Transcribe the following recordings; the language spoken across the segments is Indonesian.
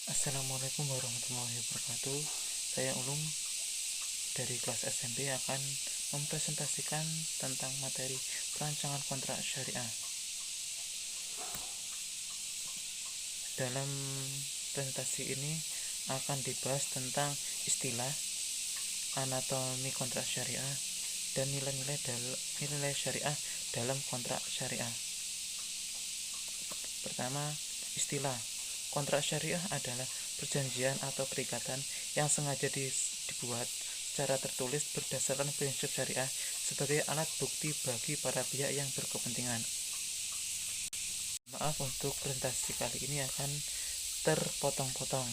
Assalamualaikum warahmatullahi wabarakatuh. Saya Ulum dari kelas SMP akan mempresentasikan tentang materi perancangan kontrak syariah. Dalam presentasi ini akan dibahas tentang istilah, anatomi kontrak syariah, dan nilai syariah dalam kontrak syariah. Pertama, istilah. Kontrak syariah adalah perjanjian atau perikatan yang sengaja dibuat secara tertulis berdasarkan prinsip syariah sebagai alat bukti bagi para pihak yang berkepentingan. Maaf, untuk presentasi kali ini akan terpotong-potong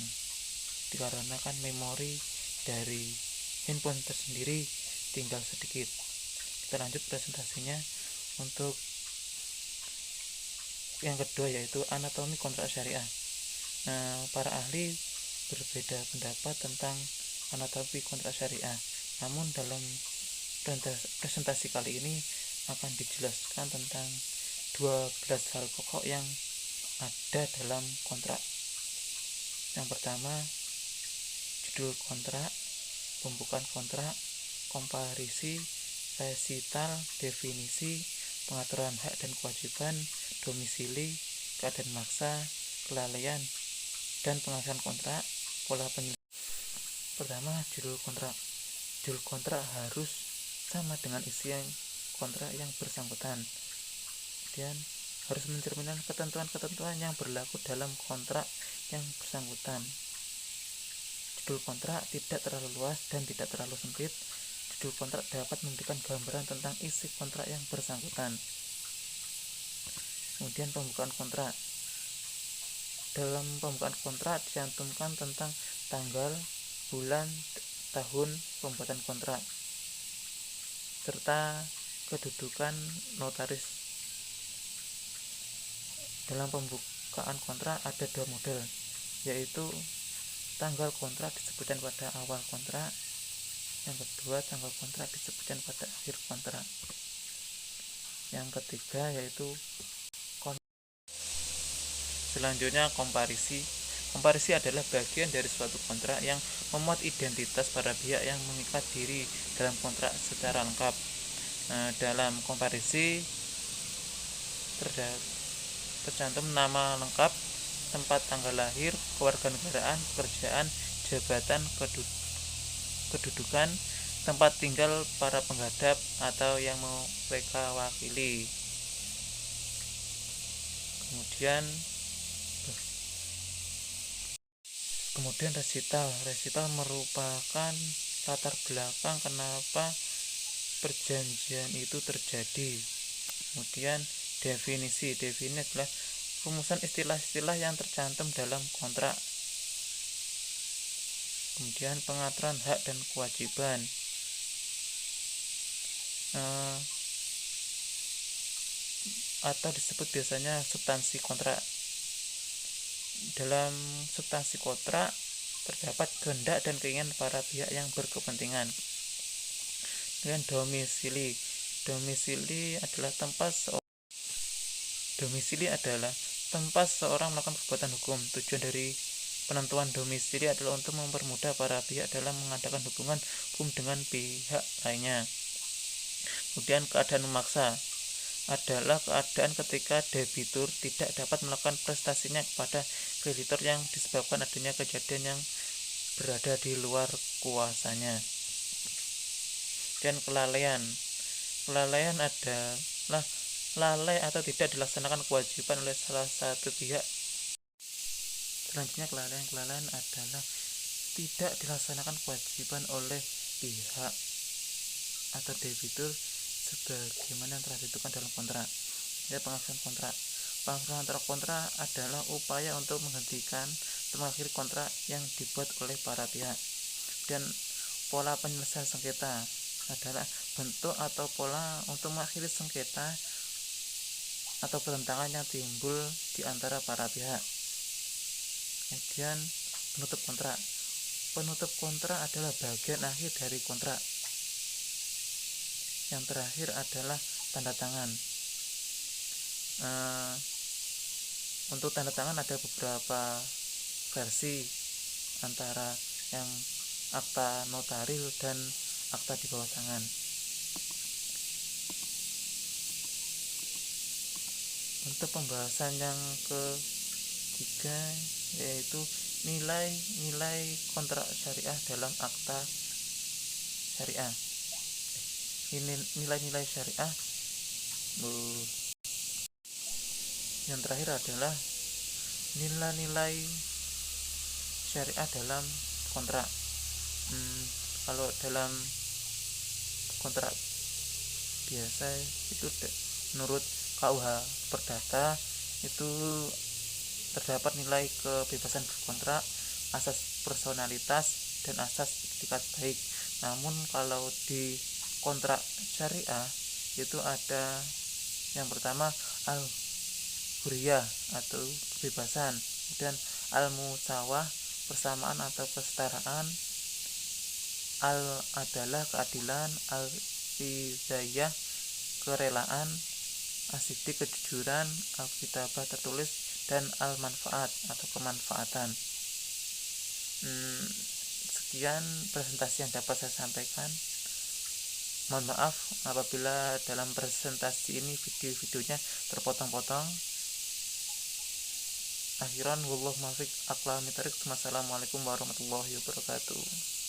dikarenakan memori dari handphone tersendiri tinggal sedikit. Kita lanjut presentasinya. Untuk yang kedua yaitu anatomi kontrak syariah. Para ahli berbeda pendapat tentang anatomi kontrak syariah. Namun dalam presentasi kali ini akan dijelaskan tentang 12 hal pokok yang ada dalam kontrak. Yang pertama, judul kontrak, pembukaan kontrak, komparisi, resital, definisi, pengaturan hak dan kewajiban, domisili, keadaan maksa, kelalaian, dan pengasahan kontrak, pola penyelesaian. Pertama, judul kontrak. Judul kontrak harus sama dengan isi kontrak yang bersangkutan. Kemudian harus mencerminkan ketentuan-ketentuan yang berlaku dalam kontrak yang bersangkutan. Judul kontrak tidak terlalu luas dan tidak terlalu sempit. Judul kontrak dapat memberikan gambaran tentang isi kontrak yang bersangkutan. Kemudian pembukaan kontrak. Dalam pembukaan kontrak dicantumkan tentang tanggal, bulan, tahun pembuatan kontrak, serta kedudukan notaris. Dalam pembukaan kontrak ada dua model, yaitu tanggal kontrak disebutkan pada awal kontrak, yang kedua tanggal kontrak disebutkan pada akhir kontrak. Yang ketiga yaitu selanjutnya komparisi. Komparisi adalah bagian dari suatu kontrak yang memuat identitas para pihak yang mengikat diri dalam kontrak secara lengkap. Dalam komparisi tercantum nama lengkap, tempat tanggal lahir, kewarganegaraan, pekerjaan, jabatan, kedudukan, tempat tinggal para penghadap atau yang mereka wakili. Kemudian resital merupakan latar belakang kenapa perjanjian itu terjadi. Kemudian definisi adalah rumusan istilah-istilah yang tercantum dalam kontrak. Kemudian pengaturan hak dan kewajiban, atau disebut biasanya substansi kontrak. Dalam substansi kontrak terdapat kehendak dan keinginan para pihak yang berkepentingan. Kemudian domisili adalah tempat seorang melakukan perbuatan hukum. Tujuan dari penentuan domisili adalah untuk mempermudah para pihak dalam mengadakan hubungan hukum dengan pihak lainnya. Kemudian keadaan memaksa adalah keadaan ketika debitur tidak dapat melakukan prestasinya kepada kreditor yang disebabkan adanya kejadian yang berada di luar kuasanya. Dan kelalaian adalah lalai atau tidak dilaksanakan kewajiban oleh salah satu pihak. Selanjutnya kelalaian adalah tidak dilaksanakan kewajiban oleh pihak atau debitur sebagaimana yang telah ditentukan dalam kontrak. Pengakhiran kontrak. Pengakhiran kontrak adalah upaya untuk menghentikan atau mengakhiri kontrak yang dibuat oleh para pihak. Dan pola penyelesaian sengketa adalah bentuk atau pola untuk mengakhiri sengketa atau pertentangan yang timbul di antara para pihak. Kemudian penutup kontrak. Penutup kontrak adalah bagian akhir dari kontrak. Yang terakhir adalah tanda tangan. Untuk tanda tangan ada beberapa versi antara yang akta notaril dan akta di bawah tangan. Untuk pembahasan yang ketiga yaitu nilai-nilai kontrak syariah dalam akta syariah. Ini nilai-nilai syariah. Yang terakhir adalah nilai-nilai syariah dalam kontrak. Kalau dalam kontrak biasa itu menurut KUH Perdata itu terdapat nilai kebebasan berkontrak, asas personalitas, dan asas etikat baik. Namun kalau di kontrak syariah itu ada yang pertama al-huriyah atau kebebasan, dan al-musawah persamaan atau kesetaraan, al-adalah keadilan, al-fidayah kerelaan, asidik kejujuran, al-kitabah tertulis, dan al-manfaat atau kemanfaatan. Sekian presentasi yang dapat saya sampaikan. Mohon maaf apabila dalam presentasi ini video-videonya terpotong-potong. Akhiran wallahu muwaffiq aqwamit thoriq. Wassalamualaikum warahmatullahi wabarakatuh.